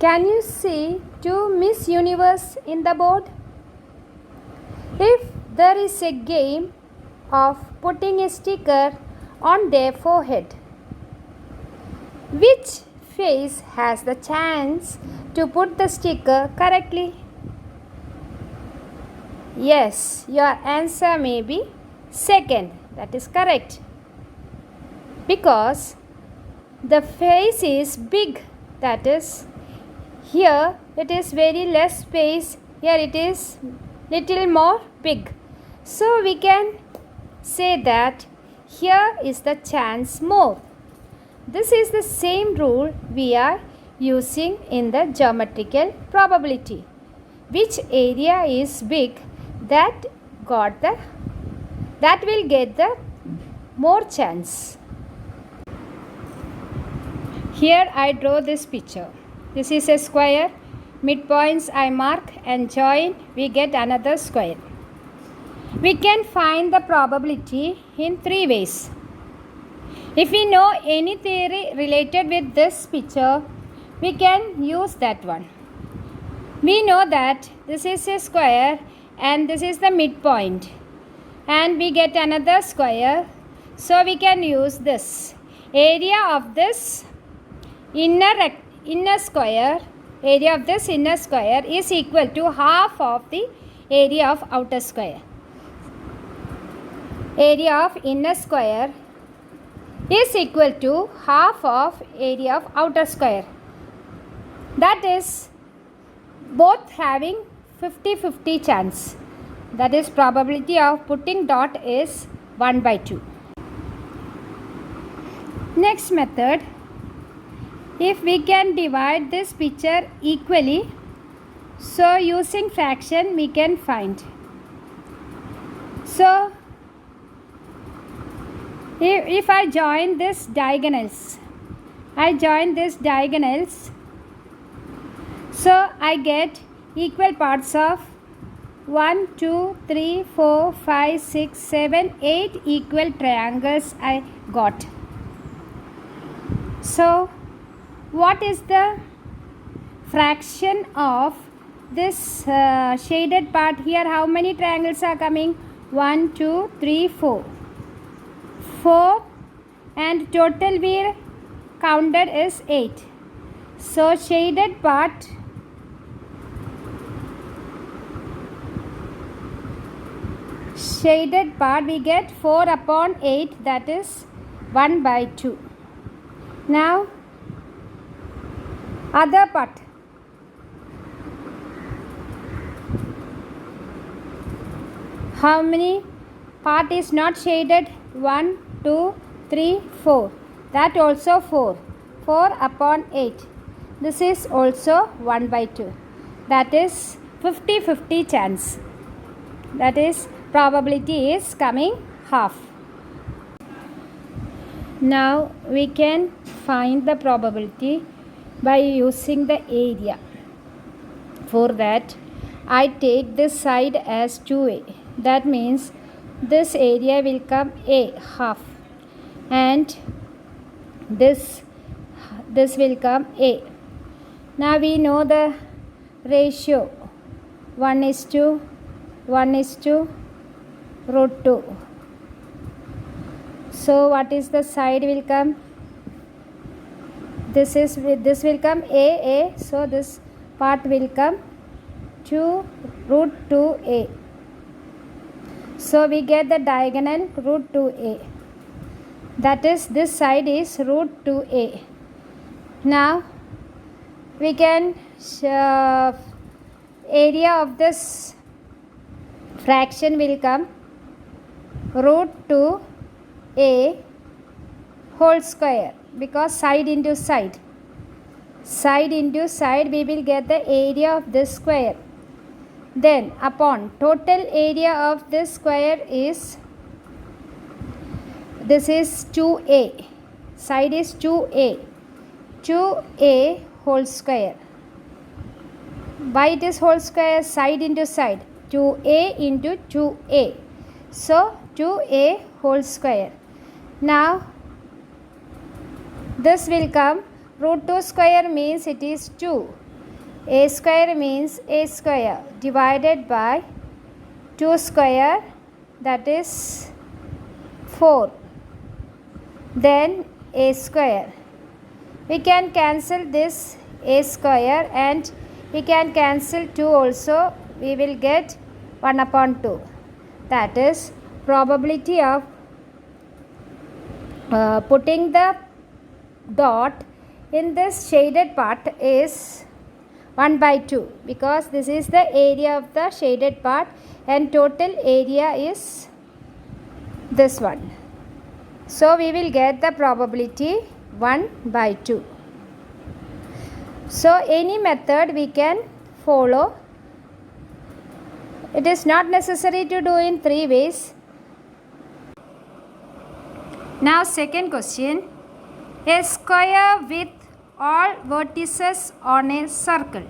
Can you see two Miss Universe in the board? If there is a game of putting a sticker on their forehead, which face has the chance to put the sticker correctly? Yes, your answer may be second. That is correct. Because the face is big, that is, here it is very less space, here it is little more big. So we can say that here is the chance more. This is the same rule we are using in the geometrical probability. Which area is big, that will get the more chance. Here I draw this picture. This is a square. Midpoints I mark and join, we get another square. We can find the probability in three ways. If we know any theory related with this picture, we can use that one. We know that this is a square and this is the midpoint, and we get another square, so we can use this. Area of this inner square is equal to half of the area of outer square. Area of inner square is equal to half of area of outer square. That is both having 50-50 chance. That is probability of putting dot is 1/2. Next method, if we can divide this picture equally, so using fraction we can find. So if I join this diagonals, so I get equal parts of 1, 2, 3, 4, 5, 6, 7, 8 equal triangles I got. So what is the fraction of this shaded part here? How many triangles are coming? 1, 2, 3, 4. 4, and total we counted is 8. So shaded part we get 4/8, that is 1/2. Now other part, how many part is not shaded? 1, 2, 3, 4. That also 4. 4/8. This is also 1/2. That is 50-50 chance. That is probability is coming half. Now we can find the probability by using the area. For that, I take this side as 2a. That means this area will come a, half, and this will come a. Now we know the ratio, 1:1:√2. So what is the side will come? This will come a, so this part will come 2√2a. So we get the diagonal √2a. That is, this side is √2a. Now we can area of this fraction will come √2a whole square, because side into side we will get the area of this square. Then upon total area of this square is, this is 2a, side is 2a whole square. Why it is whole square? Side into side, 2a into 2a, so 2a whole square. Now this will come, root 2 square means it is 2. A square means A square divided by 2 square, that is 4. Then A square. We can cancel this A square and we can cancel 2 also. We will get 1 upon 2. That is probability of putting the dot in this shaded part is 1 by 2, because this is the area of the shaded part and total area is this one. So we will get the probability 1 by 2. So any method we can follow. It is not necessary to do in 3 ways. Now second question. A square with all vertices on a circle.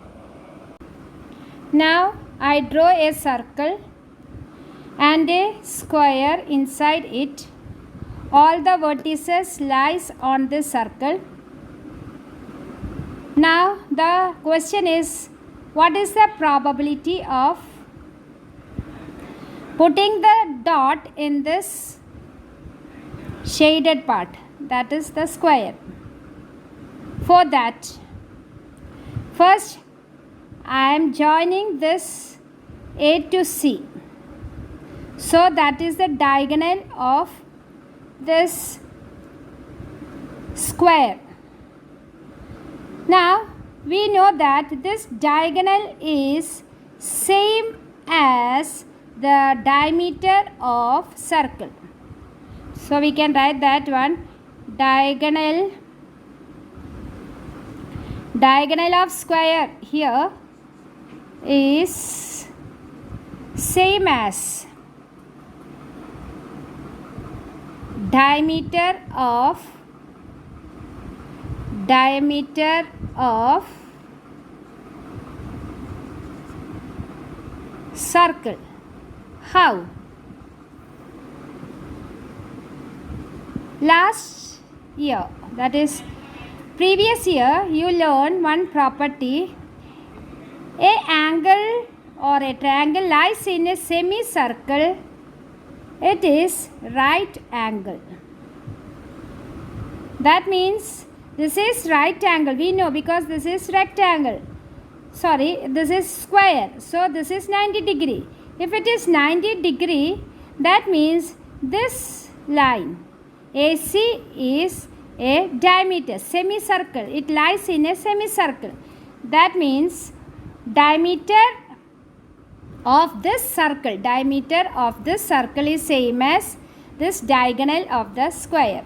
Now I draw a circle and a square inside it. All the vertices lies on this circle. Now the question is, what is the probability of putting the dot in this shaded part, that is the square? For that, first I am joining this A to C. So that is the diagonal of this square. Now we know that this diagonal is same as the diameter of circle. So we can write that one. Diagonal of square here is same as diameter of circle. How? Last year, that is previous year, you learned one property. A angle or a triangle lies in a semicircle. It is right angle. That means this is right angle. We know because this is rectangle. Sorry, this is square. So this is 90 degree. If it is 90 degree, that means this line AC is a diameter, semicircle. It lies in a semicircle. That means diameter of this circle is same as this diagonal of the square.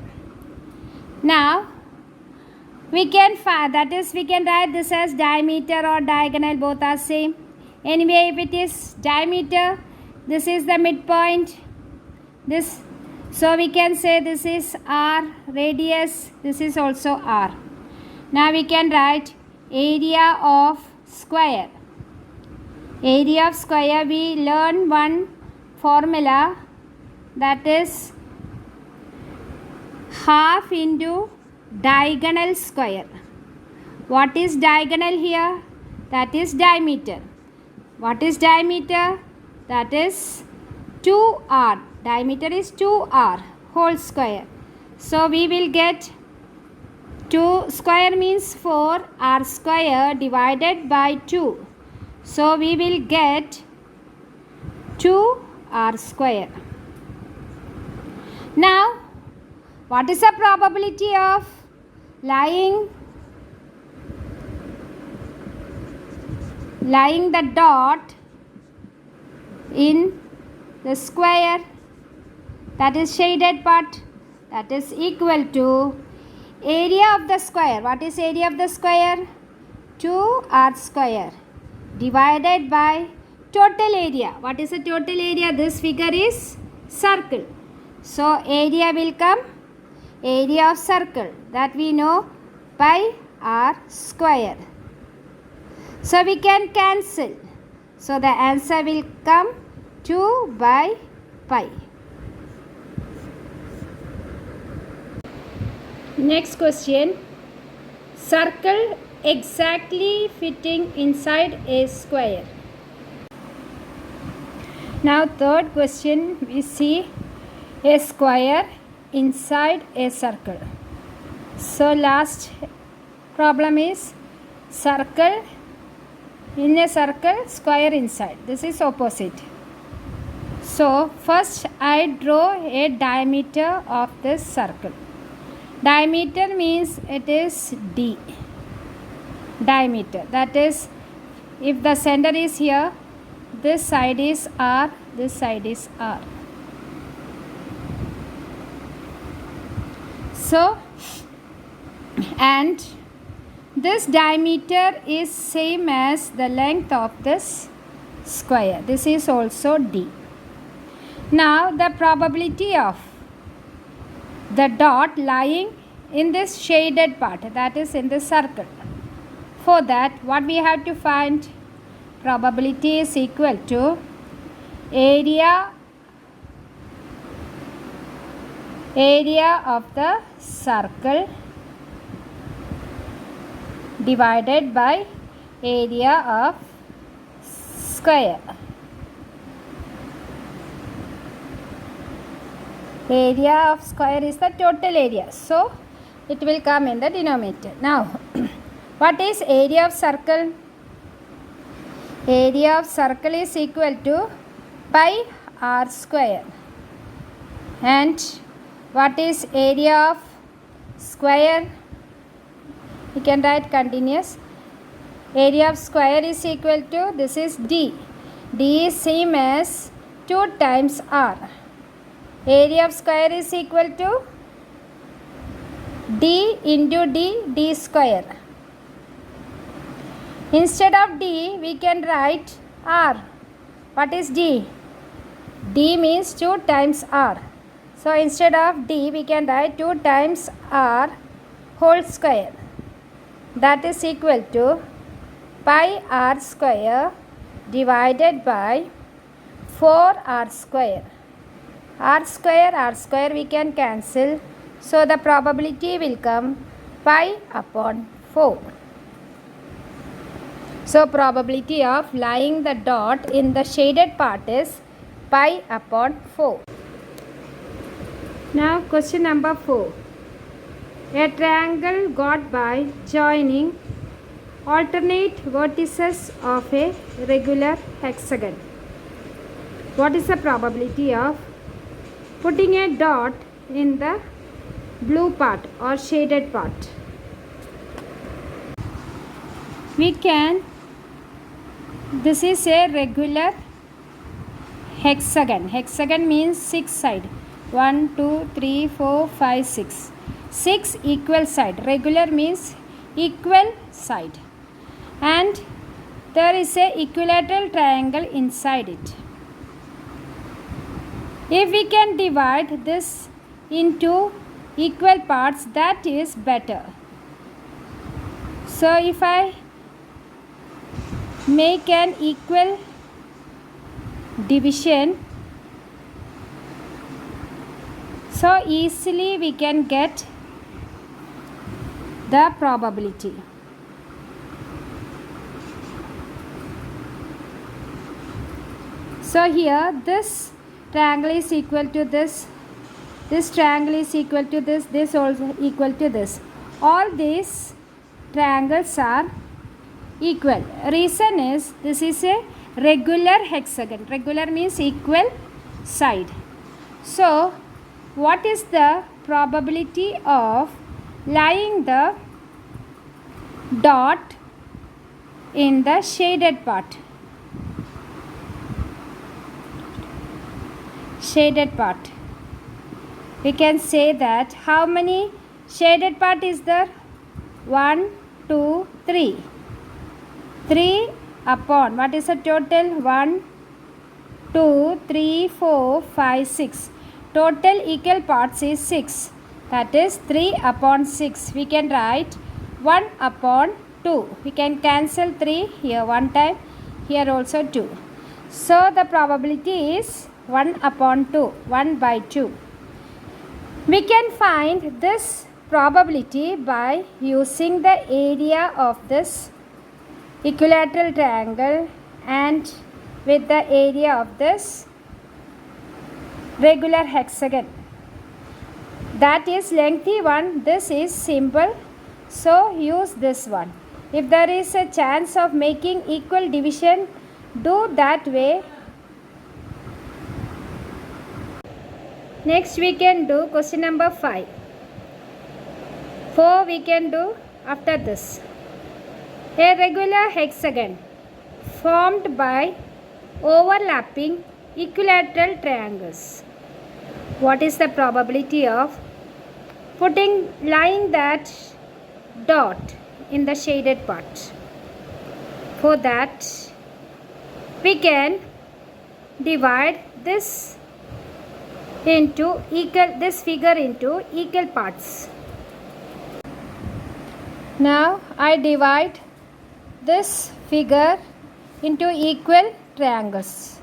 Now we can write this as diameter or diagonal, both are same. Anyway, if it is diameter, this is the midpoint. This, so we can say this is R, radius, this is also R. Now we can write area of square. Area of square, we learn one formula, that is half into diagonal square. What is diagonal here? That is diameter. What is diameter? That is 2R. Diameter is 2R whole square. So we will get 2 square means 4, R square divided by 2. So we will get 2R square. Now what is the probability of lying the dot in the square, that is shaded part, that is equal to area of the square. What is area of the square? 2R square divided by total area. What is the total area? This figure is circle. So area will come, area of circle, that we know, by R square. So we can cancel. So the answer will come 2 by pi. Next question. Circle exactly fitting inside a square. Now third question, we see a square inside a circle. So last problem is circle in a circle, square inside. This is opposite. So first I draw a diameter of this circle. Diameter means it is D. Diameter, that is, if the center is here, this side is R, this side is R. So, and this diameter is same as the length of this square. This is also D. Now the probability of the dot lying in this shaded part, that is in the circle. For that, what we have to find? Probability is equal to area of the circle divided by area of square. Area of square is the total area, so it will come in the denominator. Now, what is area of circle? Area of circle is equal to pi r square. And what is area of square? We can write continuous. Area of square is equal to, this is D. D is same as 2 times R. Area of square is equal to D into D, D square. Instead of D, we can write R. What is D? D means 2 times R. So instead of D, we can write 2 times R whole square. That is equal to pi r square divided by 4r square. R square we can cancel. So the probability will come pi upon 4. So probability of lying the dot in the shaded part is pi upon 4. Now question number 4. A triangle got by joining alternate vertices of a regular hexagon. What is the probability of putting a dot in the blue part or shaded part? We can, this is a regular hexagon. Hexagon means 6 sides. 1, 2, 3, 4, 5, 6. 6 equal side. Regular means equal side. And there is a equilateral triangle inside it. If we can divide this into equal parts, that is better. So if I make an equal division, so easily we can get the probability. So here this triangle is equal to this triangle is equal to this also equal to this. All these triangles are equal. Reason is this is a regular hexagon. Regular means equal side. So what is the probability of lying the dot in the shaded part? Shaded part. We can say that how many shaded part is there? 1, 2, 3. 3 upon, what is the total? 1, 2, 3, 4, 5, 6. Total equal parts is 6. That is 3 upon 6. We can write 1 upon 2. We can cancel 3 here one time, here also 2. So the probability is 1 upon 2, 1 by 2. We can find this probability by using the area of this equilateral triangle and with the area of this regular hexagon. That is lengthy one. This is simple, so use this one. If there is a chance of making equal division, do that way. Next we can do question number 5. 4 we can do after this. A regular hexagon formed by overlapping equilateral triangles. What is the probability of lying that dot in the shaded part? For that, we can divide this figure into equal parts. Now I divide this figure into equal triangles.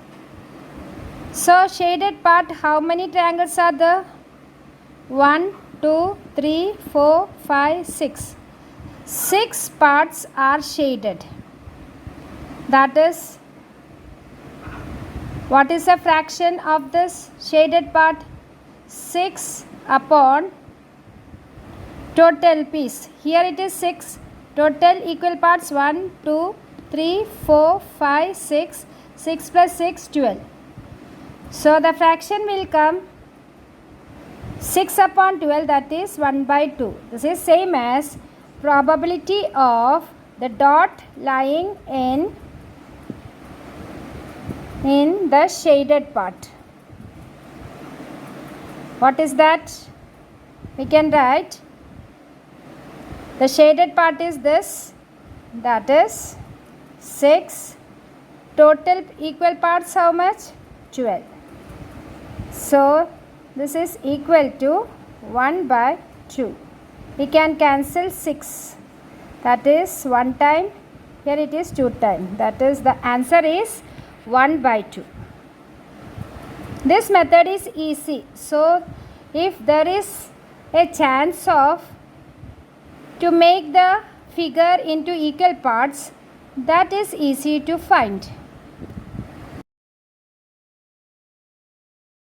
So shaded part, how many triangles are there? 1, 2, 3, 4, 5, 6. 6 parts are shaded. That is, what is the fraction of this shaded part? 6 upon total piece. Here it is 6. Total equal parts 1, 2, 3, 4, 5, 6. 6 plus 6, 12. So the fraction will come 6 upon 12, that is 1 by 2. This is same as probability of the dot lying in the shaded part. What is that? We can write the shaded part is this, that is 6. Total equal parts how much? 12. So this is equal to 1 by 2. We can cancel 6. That is 1 time. Here it is 2 time. That is, the answer is 1 by 2. This method is easy. So if there is a chance of to make the figure into equal parts, that is easy to find.